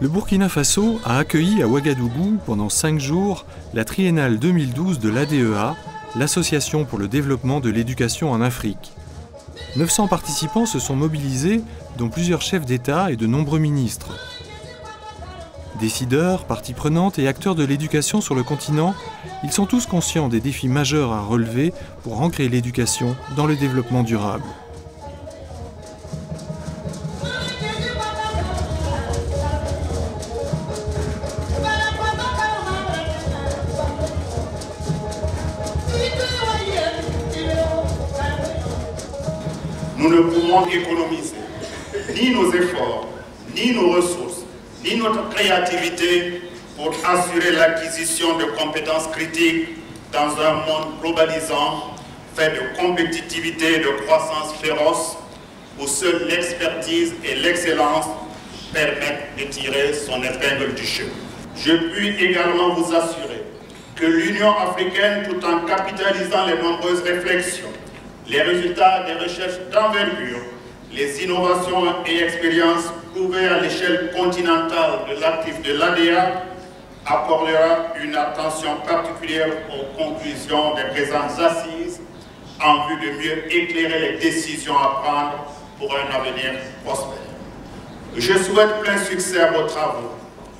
Le Burkina Faso a accueilli à Ouagadougou pendant 5 jours la triennale 2012 de l'ADEA, l'Association pour le développement de l'éducation en Afrique. 900 participants se sont mobilisés, dont plusieurs chefs d'État et de nombreux ministres. Décideurs, parties prenantes et acteurs de l'éducation sur le continent, ils sont tous conscients des défis majeurs à relever pour ancrer l'éducation dans le développement durable. Nous ne pouvons économiser ni nos efforts, ni nos ressources, ni notre créativité pour assurer l'acquisition de compétences critiques dans un monde globalisant, fait de compétitivité et de croissance féroce, où seule l'expertise et l'excellence permettent de tirer son épingle du jeu. Je puis également vous assurer que l'Union africaine, tout en capitalisant les nombreuses réflexions, les résultats des recherches d'envergure, les innovations et expériences prouvées à l'échelle continentale de l'actif de l'ADEA, accordera une attention particulière aux conclusions des présentes assises en vue de mieux éclairer les décisions à prendre pour un avenir prospère. Je souhaite plein succès à vos travaux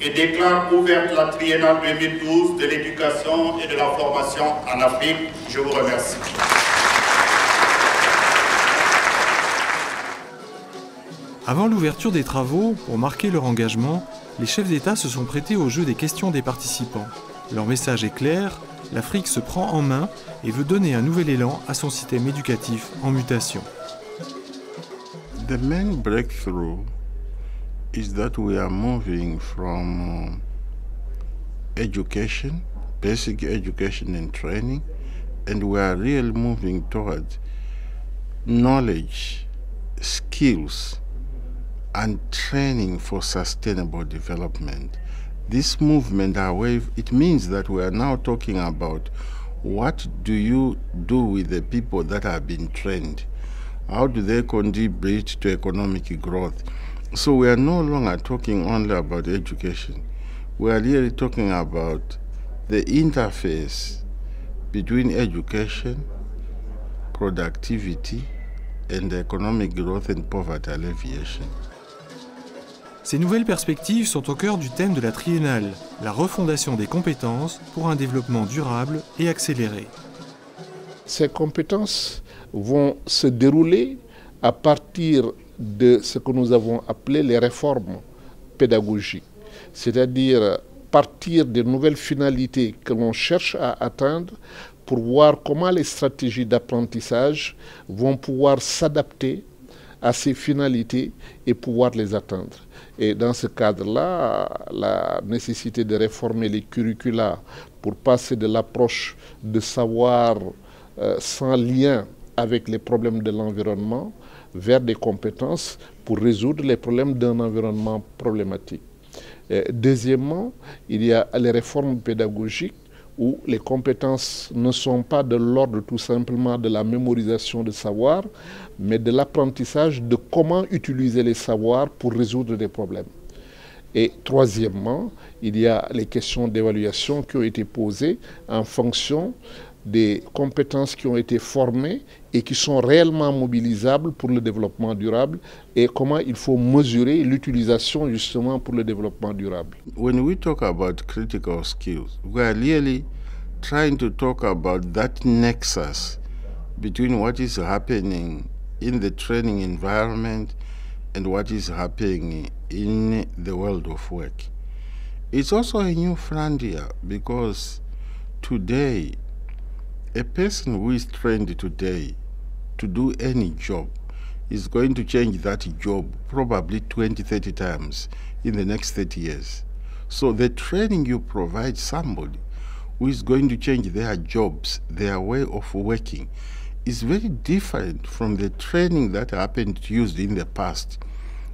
et déclare ouverte la triennale 2012 de l'éducation et de la formation en Afrique. Je vous remercie. Avant l'ouverture des travaux, pour marquer leur engagement, les chefs d'État se sont prêtés au jeu des questions des participants. Leur message est clair, l'Afrique se prend en main et veut donner un nouvel élan à son système éducatif en mutation. The main breakthrough is that we are moving from education, basic education and training, and we are really moving towards knowledge, skills, and training for sustainable development. This movement, however, it means that we are now talking about what do you do with the people that have been trained? How do they contribute to economic growth? So we are no longer talking only about education. We are really talking about the interface between education, productivity, and economic growth and poverty alleviation. Ces nouvelles perspectives sont au cœur du thème de la triennale, la refondation des compétences pour un développement durable et accéléré. Ces compétences vont se dérouler à partir de ce que nous avons appelé les réformes pédagogiques, c'est-à-dire partir des nouvelles finalités que l'on cherche à atteindre pour voir comment les stratégies d'apprentissage vont pouvoir s'adapter à ces finalités et pouvoir les atteindre. Et dans ce cadre-là, la nécessité de réformer les curricula pour passer de l'approche de savoir sans lien avec les problèmes de l'environnement vers des compétences pour résoudre les problèmes d'un environnement problématique. Deuxièmement, il y a les réformes pédagogiques où les compétences ne sont pas de l'ordre tout simplement de la mémorisation de savoir, mais de l'apprentissage de comment utiliser les savoirs pour résoudre des problèmes. Et troisièmement, il y a les questions d'évaluation qui ont été posées en fonction des compétences qui ont été formées et qui sont réellement mobilisables pour le développement durable et comment il faut mesurer l'utilisation justement pour le développement durable. When we talk about critical skills, we are really trying to talk about that nexus between what is happening in the training environment and what is happening in the world of work. It's also a new frontier because today, a person who is trained today to do any job is going to change that job probably 20, 30 times in the next 30 years. So the training you provide somebody who is going to change their jobs, their way of working, is very different from the training that happened used in the past.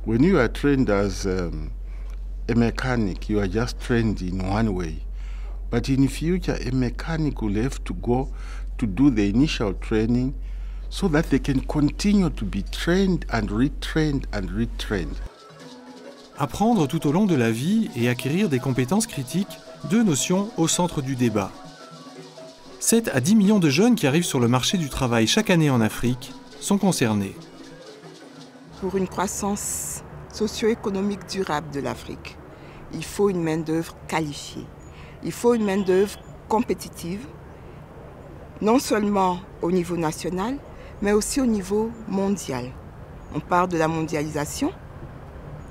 When you are trained as a mechanic, you are just trained in one way. But in future, a mechanic will have to go to do the initial training so that they can continue to be trained and retrained and retrained. Apprendre tout au long de la vie et acquérir des compétences critiques, deux notions au centre du débat. 7 à 10 millions de jeunes qui arrivent sur le marché du travail chaque année en Afrique sont concernés. Pour une croissance socio-économique durable de l'Afrique, il faut une main-d'œuvre qualifiée. Il faut une main-d'œuvre compétitive, non seulement au niveau national, mais aussi au niveau mondial. On parle de la mondialisation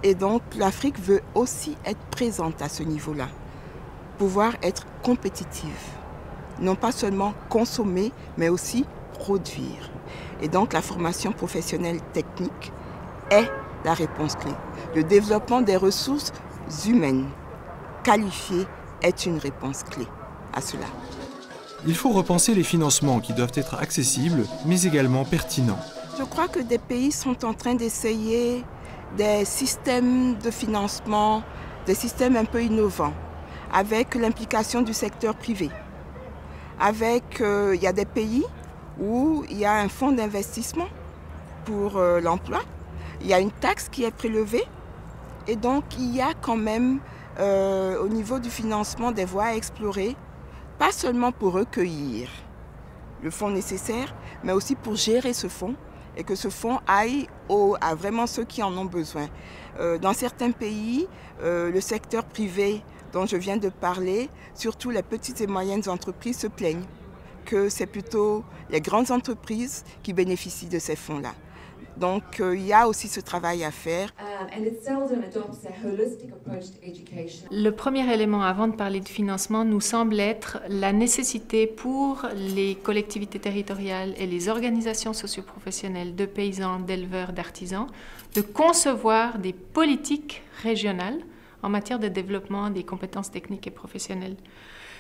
et donc l'Afrique veut aussi être présente à ce niveau-là, pouvoir être compétitive, non pas seulement consommer, mais aussi produire. Et donc la formation professionnelle technique est la réponse clé. Le développement des ressources humaines qualifiées est une réponse clé à cela. Il faut repenser les financements qui doivent être accessibles, mais également pertinents. Je crois que des pays sont en train d'essayer des systèmes de financement, des systèmes un peu innovants, avec l'implication du secteur privé. Il y a des pays où il y a un fonds d'investissement pour l'emploi, il y a une taxe qui est prélevée, et donc il y a quand même au niveau du financement des voies à explorer, pas seulement pour recueillir le fonds nécessaire, mais aussi pour gérer ce fonds et que ce fonds aille à vraiment ceux qui en ont besoin. Dans certains pays, le secteur privé dont je viens de parler, surtout les petites et moyennes entreprises se plaignent que c'est plutôt les grandes entreprises qui bénéficient de ces fonds-là. Donc, il y a aussi ce travail à faire. Le premier élément avant de parler de financement nous semble être la nécessité pour les collectivités territoriales et les organisations socioprofessionnelles de paysans, d'éleveurs, d'artisans de concevoir des politiques régionales en matière de développement des compétences techniques et professionnelles.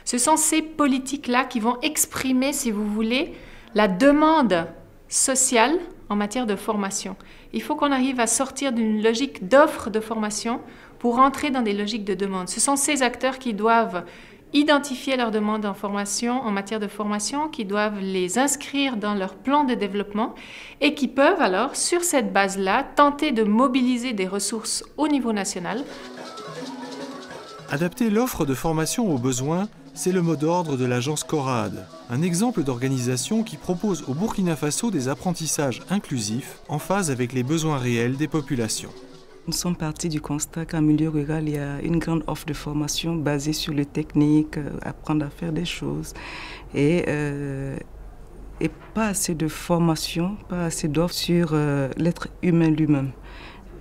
Ce sont ces politiques-là qui vont exprimer, si vous voulez, la demande sociale en matière de formation. Il faut qu'on arrive à sortir d'une logique d'offre de formation pour entrer dans des logiques de demande. Ce sont ces acteurs qui doivent identifier leurs demandes en formation, en matière de formation, qui doivent les inscrire dans leur plan de développement et qui peuvent alors, sur cette base-là, tenter de mobiliser des ressources au niveau national. Adapter l'offre de formation aux besoins, c'est le mot d'ordre de l'agence CORAD, un exemple d'organisation qui propose au Burkina Faso des apprentissages inclusifs en phase avec les besoins réels des populations. Nous sommes partis du constat qu'en milieu rural, il y a une grande offre de formation basée sur les techniques, apprendre à faire des choses et pas assez de formation, pas assez d'offres sur l'être humain lui-même.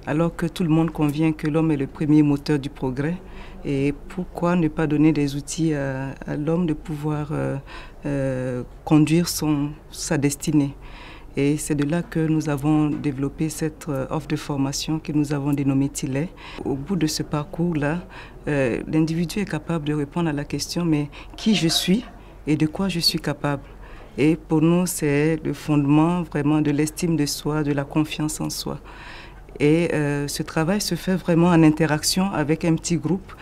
Alors que tout le monde convient que l'homme est le premier moteur du progrès. Et pourquoi ne pas donner des outils à l'homme de pouvoir conduire sa destinée? Et c'est de là que nous avons développé cette offre de formation que nous avons dénommée Tilet. Au bout de ce parcours-là, l'individu est capable de répondre à la question « mais qui je suis et de quoi je suis capable ?» Et pour nous, c'est le fondement vraiment de l'estime de soi, de la confiance en soi. Et ce travail se fait vraiment en interaction avec un petit groupe.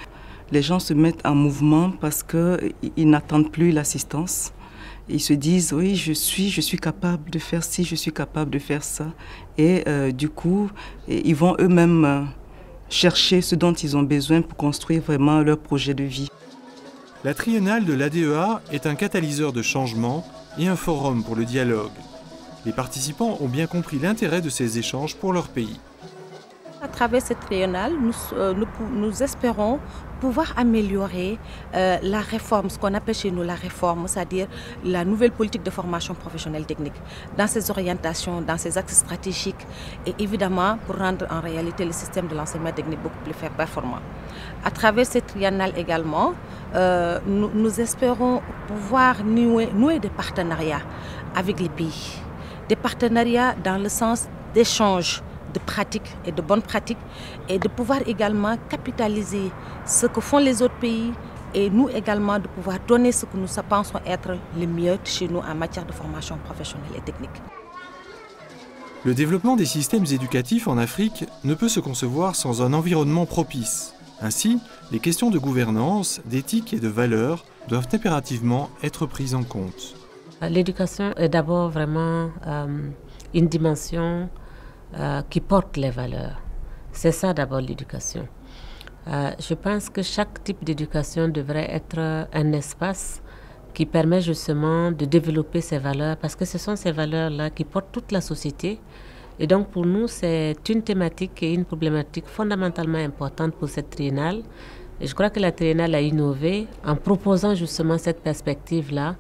Les gens se mettent en mouvement parce qu'ils n'attendent plus l'assistance. Ils se disent, oui, je suis capable de faire ci, je suis capable de faire ça. Et du coup, ils vont eux-mêmes chercher ce dont ils ont besoin pour construire vraiment leur projet de vie. La triennale de l'ADEA est un catalyseur de changement et un forum pour le dialogue. Les participants ont bien compris l'intérêt de ces échanges pour leur pays. À travers cette triennale, nous espérons pouvoir améliorer la réforme, ce qu'on appelle chez nous la réforme, c'est-à-dire la nouvelle politique de formation professionnelle technique, dans ses orientations, dans ses axes stratégiques et évidemment pour rendre en réalité le système de l'enseignement technique beaucoup plus performant. À travers cette triennale également, nous espérons pouvoir nouer des partenariats avec les pays, des partenariats dans le sens d'échange de pratiques et de bonnes pratiques et de pouvoir également capitaliser ce que font les autres pays et nous également de pouvoir donner ce que nous pensons être le mieux chez nous en matière de formation professionnelle et technique. Le développement des systèmes éducatifs en Afrique ne peut se concevoir sans un environnement propice. Ainsi, les questions de gouvernance, d'éthique et de valeurs doivent impérativement être prises en compte. L'éducation est d'abord vraiment une dimension qui porte les valeurs. C'est ça d'abord l'éducation. Je pense que chaque type d'éducation devrait être un espace qui permet justement de développer ces valeurs, parce que ce sont ces valeurs-là qui portent toute la société. Et donc pour nous, c'est une thématique et une problématique fondamentalement importante pour cette triennale. Et je crois que la triennale a innové en proposant justement cette perspective-là,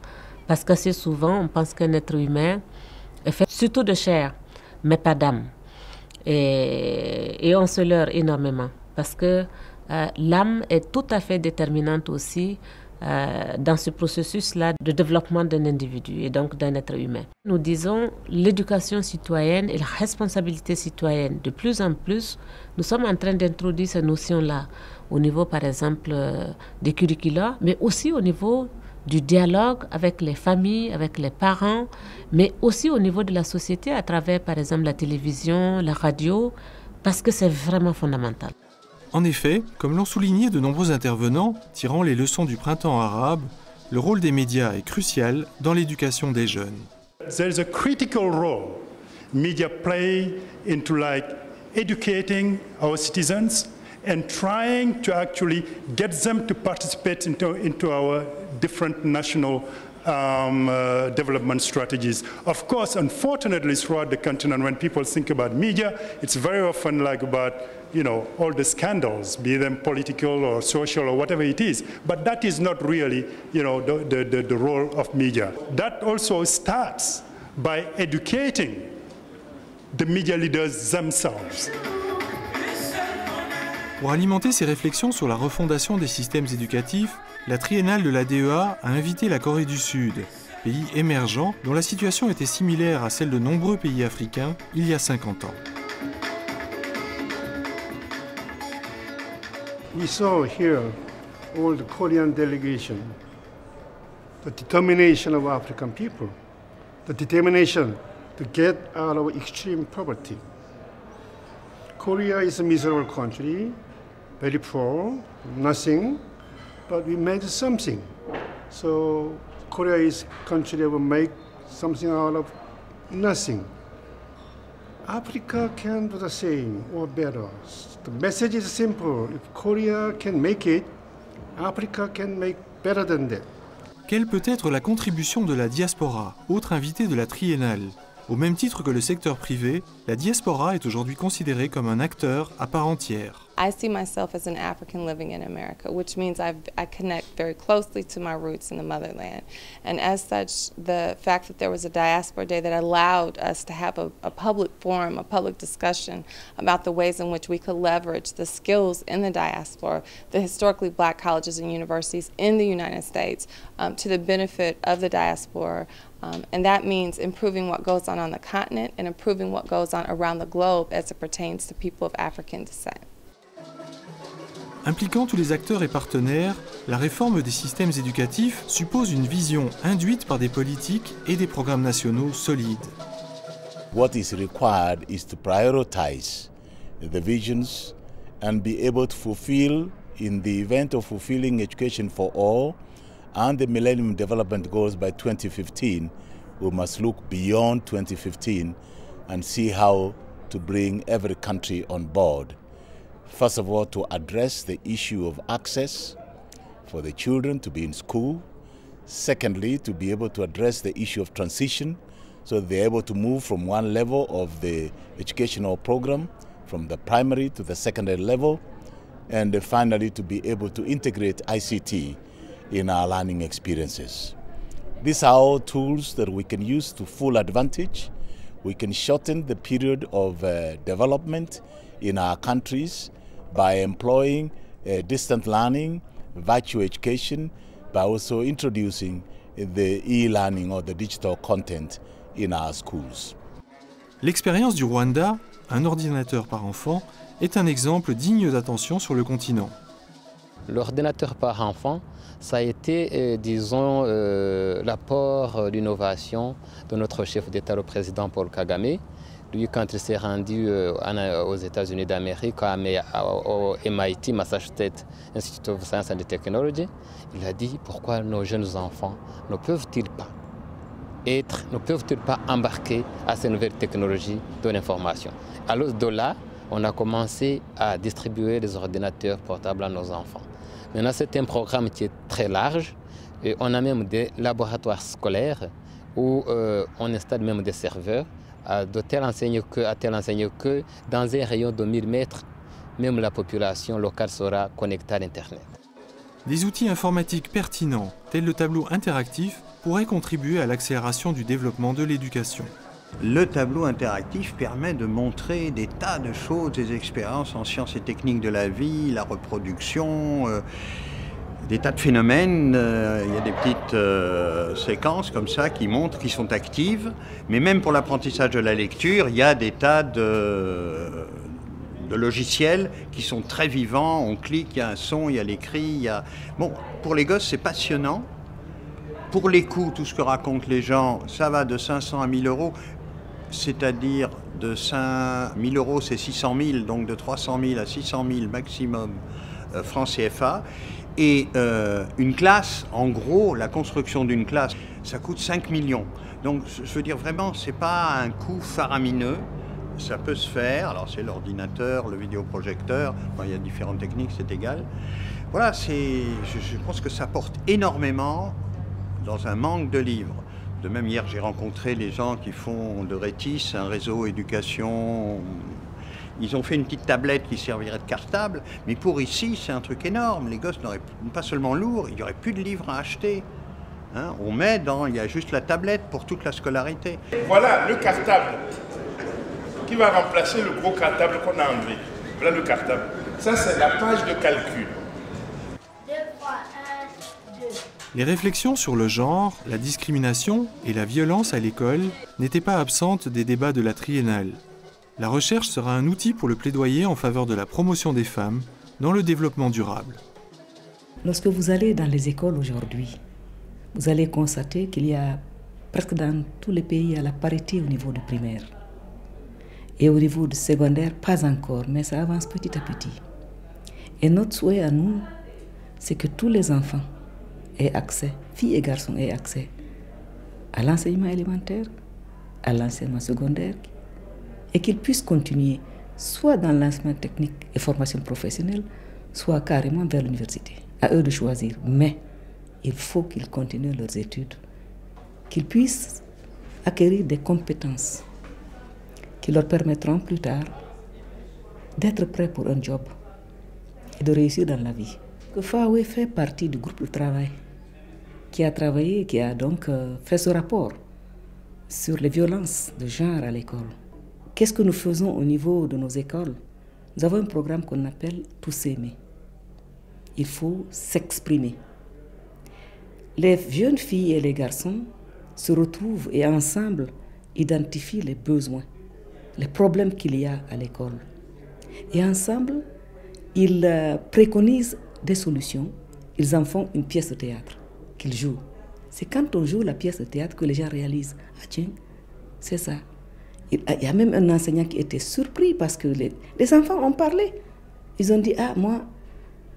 parce qu'assez souvent, on pense qu'un être humain est fait surtout de chair, mais pas d'âme. Et on se leurre énormément, parce que l'âme est tout à fait déterminante aussi dans ce processus-là de développement d'un individu et donc d'un être humain. Nous disons l'éducation citoyenne et la responsabilité citoyenne. De plus en plus, nous sommes en train d'introduire ces notions-là au niveau, par exemple, des curricula, mais aussi au niveau du dialogue avec les familles, avec les parents, mais aussi au niveau de la société à travers, par exemple, la télévision, la radio, parce que c'est vraiment fondamental. En effet, comme l'ont souligné de nombreux intervenants, tirant les leçons du printemps arabe, le rôle des médias est crucial dans l'éducation des jeunes. There is a critical role media play into educating our citizens and trying to actually get them to participate into our different national development strategies. Of course, unfortunately, throughout the continent, when people think about media, it's very often about all the scandals, be them political or social or whatever it is. But that is not really, the role of media. That also starts by educating the media leaders themselves. Pour alimenter ses réflexions sur la refondation des systèmes éducatifs, la triennale de l'ADEA a invité la Corée du Sud, pays émergent dont la situation était similaire à celle de nombreux pays africains il y a 50 ans. We saw here all the Korean delegation, the determination of African people, the determination to get out of extreme poverty. Korea is a miserable country, very poor, nothing, but we made something. So Korea is a country that will make something out of nothing. Africa can do the same or better. The message is simple. If Korea can make it, Africa can make better than that. Quelle peut être la contribution de la diaspora, autre invité de la triennale ? Au même titre que le secteur privé, la diaspora est aujourd'hui considérée comme un acteur à part entière. I see myself as an African living in America, which means I connect very closely to my roots in the motherland. And as such, the fact that there was a Diaspora Day that allowed us to have a public forum, a public discussion about the ways in which we could leverage the skills in the diaspora, the historically black colleges and universities in the United States, to the benefit of the diaspora. And that means improving what goes on the continent and improving what goes on around the globe as it pertains to people of African descent. Impliquant tous les acteurs et partenaires, la réforme des systèmes éducatifs suppose une vision induite par des politiques et des programmes nationaux solides. What is required is to prioritize the visions and be able to fulfill, in the event of fulfilling education for all and the Millennium Development Goals by 2015, we must look beyond 2015 and see how to bring every country on board. First of all, to address the issue of access for the children to be in school. Secondly, to be able to address the issue of transition, so they're able to move from one level of the educational program, from the primary to the secondary level. And finally, to be able to integrate ICT in our learning experiences. These are all tools that we can use to full advantage. We can shorten the period of development in our countries by employing distant learning, virtual education, by also introducing the e-learning or the digital content in our schools. L'expérience du Rwanda, un ordinateur par enfant, est un exemple digne d'attention sur le continent. L'ordinateur par enfant, ça a été, disons, l'apport d'innovation de notre chef d'État, le président Paul Kagame. Lui, quand il s'est rendu aux États-Unis d'Amérique, au MIT, Massachusetts Institute of Science and Technology, il a dit pourquoi nos jeunes enfants ne peuvent-ils pas embarquer à ces nouvelles technologies de l'information. Alors de là, on a commencé à distribuer les ordinateurs portables à nos enfants. Maintenant, c'est un programme qui est très large et on a même des laboratoires scolaires où on installe même des serveurs à telle enseigne que dans un rayon de 1000 mètres, même la population locale sera connectée à l'Internet. Des outils informatiques pertinents, tels le tableau interactif, pourraient contribuer à l'accélération du développement de l'éducation. Le tableau interactif permet de montrer des tas de choses, des expériences en sciences et techniques de la vie, la reproduction, des tas de phénomènes. Il y a des petites séquences comme ça qui montrent, qui sont actives. Mais même pour l'apprentissage de la lecture, il y a des tas de logiciels qui sont très vivants. On clique, il y a un son, il y a l'écrit. Il y a... Bon, pour les gosses, c'est passionnant. Pour les coûts, tout ce que racontent les gens, ça va de 500 à 1000 euros. C'est-à-dire de 5 000 euros, c'est 600 000, donc de 300 000 à 600 000 maximum francs CFA. Et une classe, en gros, la construction d'une classe, ça coûte 5 millions. Donc, je veux dire, vraiment, ce n'est pas un coût faramineux. Ça peut se faire. Alors, c'est l'ordinateur, le vidéoprojecteur. Enfin, il y a différentes techniques, c'est égal. Voilà, je pense que ça porte énormément dans un manque de livres. De même, hier, j'ai rencontré les gens qui font de Rétis, un réseau éducation. Ils ont fait une petite tablette qui servirait de cartable, mais pour ici, c'est un truc énorme. Les gosses n'auraient pas seulement lourd, il n'y aurait plus de livres à acheter. Hein, on met dans, il y a juste la tablette pour toute la scolarité. Voilà le cartable qui va remplacer le gros cartable qu'on a enlevé. Voilà le cartable. Ça, c'est la page de calcul. Les réflexions sur le genre, la discrimination et la violence à l'école n'étaient pas absentes des débats de la triennale. La recherche sera un outil pour le plaidoyer en faveur de la promotion des femmes dans le développement durable. Lorsque vous allez dans les écoles aujourd'hui, vous allez constater qu'il y a presque dans tous les pays la parité au niveau du primaire. Et au niveau du secondaire, pas encore, mais ça avance petit à petit. Et notre souhait à nous, c'est que tous les enfants aient accès, filles et garçons aient accès à l'enseignement élémentaire, à l'enseignement secondaire, et qu'ils puissent continuer soit dans l'enseignement technique et formation professionnelle, soit carrément vers l'université. À eux de choisir. Mais il faut qu'ils continuent leurs études, qu'ils puissent acquérir des compétences qui leur permettront plus tard d'être prêts pour un job et de réussir dans la vie. Fawe fait partie du groupe de travail qui a travaillé, qui a donc fait ce rapport sur les violences de genre à l'école. Qu'est-ce que nous faisons au niveau de nos écoles? Nous avons un programme qu'on appelle « Tous s'aimer ». Il faut s'exprimer. Les jeunes filles et les garçons se retrouvent et ensemble identifient les besoins, les problèmes qu'il y a à l'école. Et ensemble, ils préconisent des solutions, ils en font une pièce de théâtre qu'ils jouent. C'est quand on joue la pièce de théâtre que les gens réalisent « Ah tiens, c'est ça ». Il y a même un enseignant qui était surpris parce que les enfants ont parlé. Ils ont dit « Ah, moi,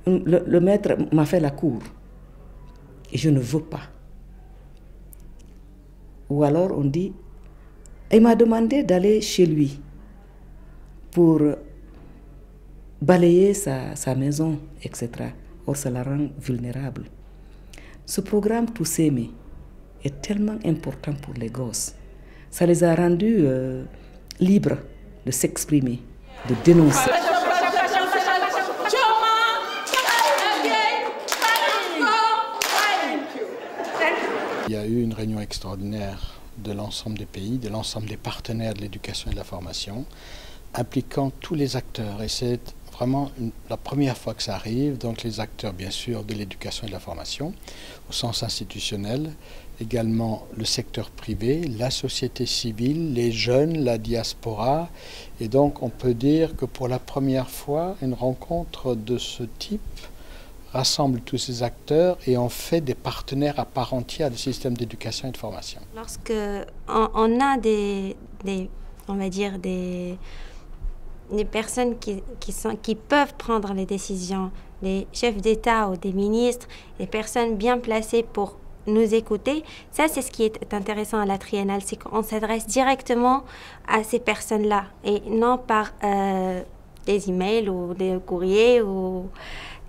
le maître m'a fait la cour et je ne veux pas ». Ou alors on dit « Il m'a demandé d'aller chez lui pour balayer sa maison, etc. » Or, ça la rend vulnérable. Ce programme Tous s'aimer est tellement important pour les gosses. Ça les a rendus libres de s'exprimer, de dénoncer. Il y a eu une réunion extraordinaire de l'ensemble des pays, de l'ensemble des partenaires de l'éducation et de la formation, impliquant tous les acteurs. Et c'est vraiment la première fois que ça arrive, donc les acteurs bien sûr de l'éducation et de la formation, au sens institutionnel, également le secteur privé, la société civile, les jeunes, la diaspora. Et donc on peut dire que pour la première fois, une rencontre de ce type rassemble tous ces acteurs et en fait des partenaires à part entière du système d'éducation et de formation. Lorsque on a on va dire des personnes qui peuvent prendre les décisions, les chefs d'État ou des ministres, des personnes bien placées pour nous écouter, ça c'est ce qui est intéressant à la triennale, c'est qu'on s'adresse directement à ces personnes-là et non par des emails ou des courriers ou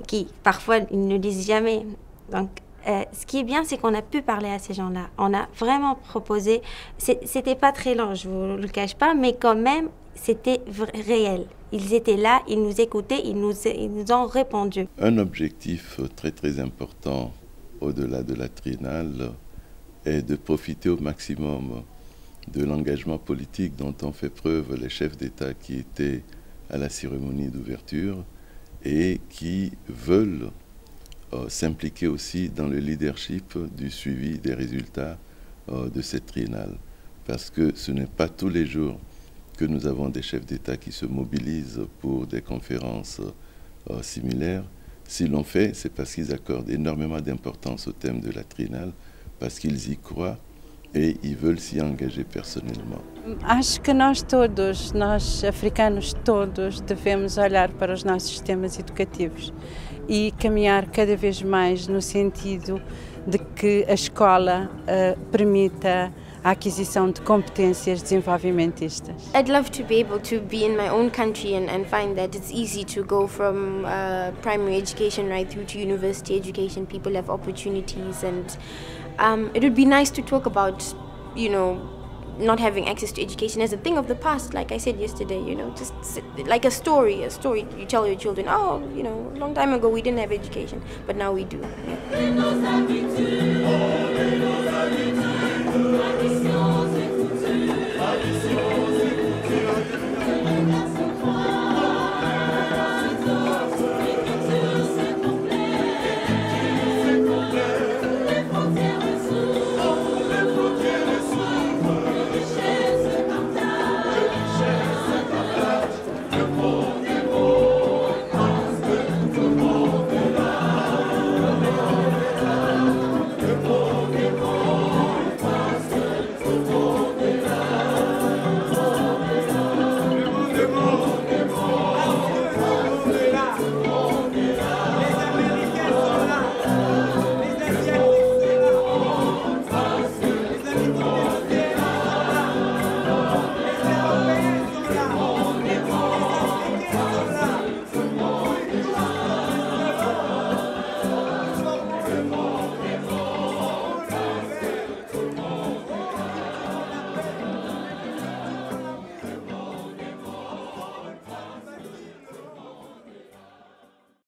qui parfois ils ne lisent jamais. Donc ce qui est bien, c'est qu'on a pu parler à ces gens-là. On a vraiment proposé, c'était pas très long, je vous le cache pas, mais quand même c'était réel. Ils étaient là, ils nous écoutaient, ils nous ont répondu. Un objectif très très important au-delà de la triennale est de profiter au maximum de l'engagement politique dont ont fait preuve les chefs d'État qui étaient à la cérémonie d'ouverture et qui veulent s'impliquer aussi dans le leadership du suivi des résultats de cette triennale. Parce que ce n'est pas tous les jours que nous avons des chefs d'État qui se mobilisent pour des conférences similaires. S'ils l'ont fait, c'est parce qu'ils accordent énormément d'importance au thème de la triennale, parce qu'ils y croient et ils veulent s'y engager personnellement. Acho que nós africanos todos, devemos olhar para os nossos sistemas educativos e caminhar cada vez mais no sentido de que a escola permita a aquisição de competências desenvolvimentistas. I'd love to be able to be in my own country and find that it's easy to go from primary education right through to university education. People have opportunities, and it would be nice to talk about, you know, not having access to education as a thing of the past, like I said yesterday, you know, just like a story you tell your children, oh, you know, a long time ago we didn't have education, but now we do. Yeah.